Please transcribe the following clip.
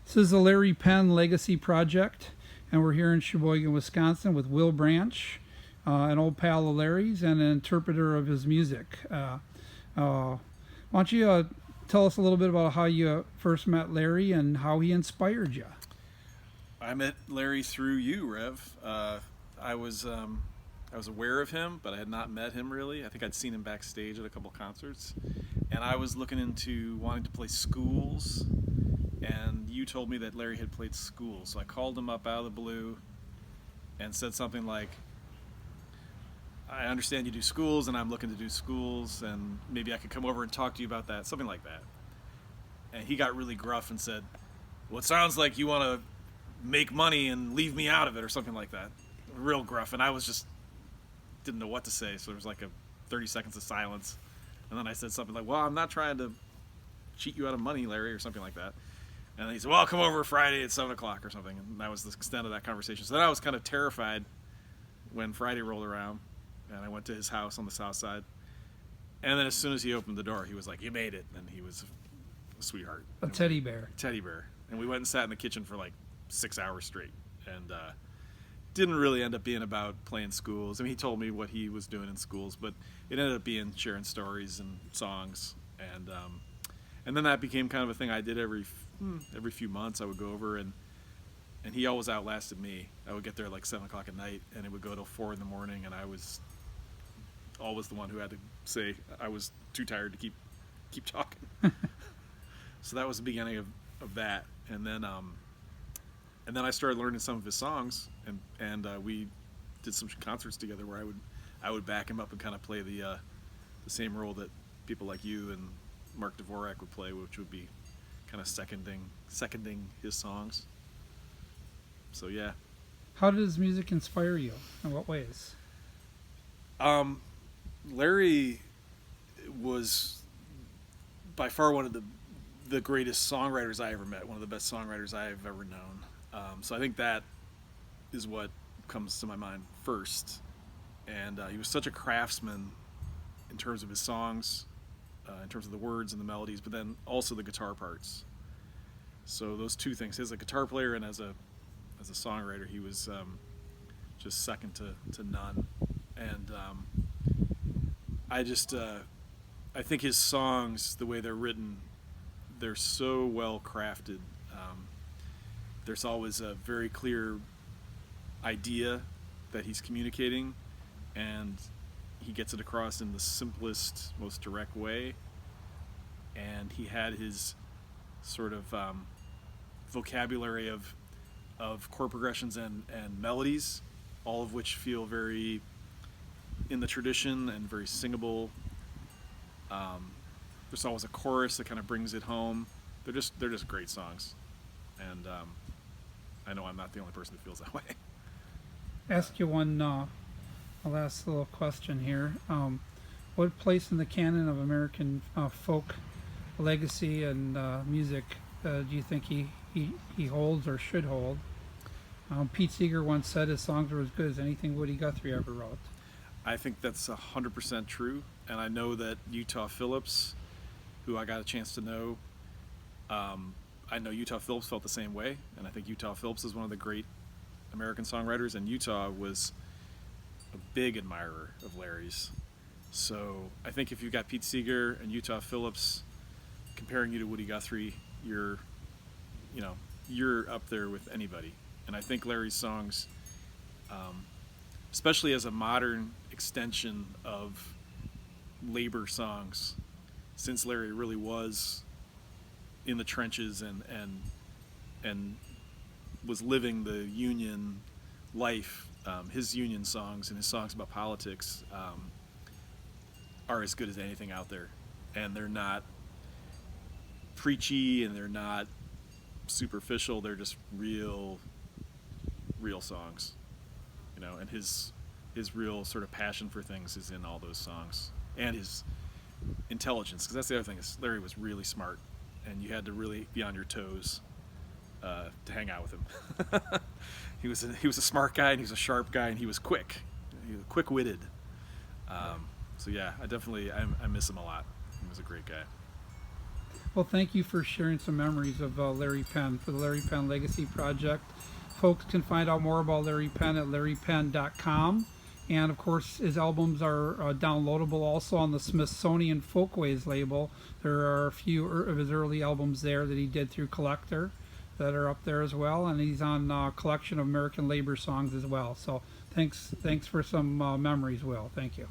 This is the Larry Penn Legacy Project, and we're here in Sheboygan, Wisconsin with Will Branch, an old pal of Larry's and an interpreter of his music. Why don't you tell us a little bit about how you first met Larry and how he inspired you? I met Larry through you, Rev. I was I was aware of him, but I had not met him really. I think I'd seen him backstage at a couple concerts, and I was looking into wanting to play schools. And you told me that Larry had played schools, so I called him up out of the blue and said something like, "I understand you do schools, and I'm looking to do schools, and maybe I could come over and talk to you about that," something like that. And he got really gruff and said, "Well, it sounds like you want to make money and leave me out of it," or something like that. Real gruff, and I was just didn't know what to say, so there was like a 30 seconds of silence. And then I said something like, "Well, I'm not trying to cheat you out of money, Larry," or something like that. And he said, "Well, I'll come over Friday at 7 o'clock or something." And that was the extent of that conversation. So then I was kind of terrified when Friday rolled around, and I went to his house on the south side. And then as soon as he opened the door, he was like, "You made it." And he was a sweetheart. A teddy bear. Teddy bear. And we went and sat in the kitchen for like 6 hours straight. And didn't really end up being about playing schools. I mean, he told me what he was doing in schools, but it ended up being sharing stories and songs. And then that became kind of a thing I did every few months. I would go over, and he always outlasted me. I would get there at like 7 o'clock at night, and it would go till 4 in the morning, and I was always the one who had to say I was too tired to keep talking. So that was the beginning of that, and then I started learning some of his songs, and we did some concerts together where I would back him up and kind of play the same role that people like you and Mark Dvorak would play, which would be kind of seconding his songs. So yeah. How did his music inspire you? In what ways? Larry was by far one of the greatest songwriters I ever met, one of the best songwriters I've ever known. So I think that is what comes to my mind first. And he was such a craftsman in terms of his songs, in terms of the words and the melodies, but then also the guitar parts. So those two things, as a guitar player and as a songwriter, he was just second to none. And I think his songs, the way they're written, they're so well crafted. There's always a very clear idea that he's communicating, and he gets it across in the simplest, most direct way. And he had his sort of vocabulary of chord progressions and melodies, all of which feel very in the tradition and very singable. There's always a chorus that kind of brings it home. They're just great songs, and I know I'm not the only person who feels that way. Ask you one last little question here. What place in the canon of American folk legacy and music do you think he holds or should hold? Pete Seeger once said his songs were as good as anything Woody Guthrie ever wrote. I think that's 100% true, and I know that Utah Phillips, who I got a chance to know, I know Utah Phillips felt the same way, and I think Utah Phillips is one of the great American songwriters, and Utah was a big admirer of Larry's. So I think if you've got Pete Seeger and Utah Phillips comparing you to Woody Guthrie, you're up there with anybody. And I think Larry's songs, especially as a modern extension of labor songs, since Larry really was in the trenches and was living the union life, his union songs and his songs about politics are as good as anything out there. And they're not preachy, and they're not superficial. They're just real songs, and his real sort of passion for things is in all those songs, and his intelligence, because that's the other thing, is Larry was really smart, and you had to really be on your toes to hang out with him. He was a smart guy, and he was a sharp guy, and he was quick-witted. So yeah, I miss him a lot. He was a great guy. Well, thank you for sharing some memories of Larry Penn for the Larry Penn Legacy Project. Folks can find out more about Larry Penn at larrypenn.com. And of course, his albums are downloadable also on the Smithsonian Folkways label. There are a few of his early albums there that he did through Collector that are up there as well. And he's on a collection of American labor songs as well. So thanks for some memories, Will. Thank you.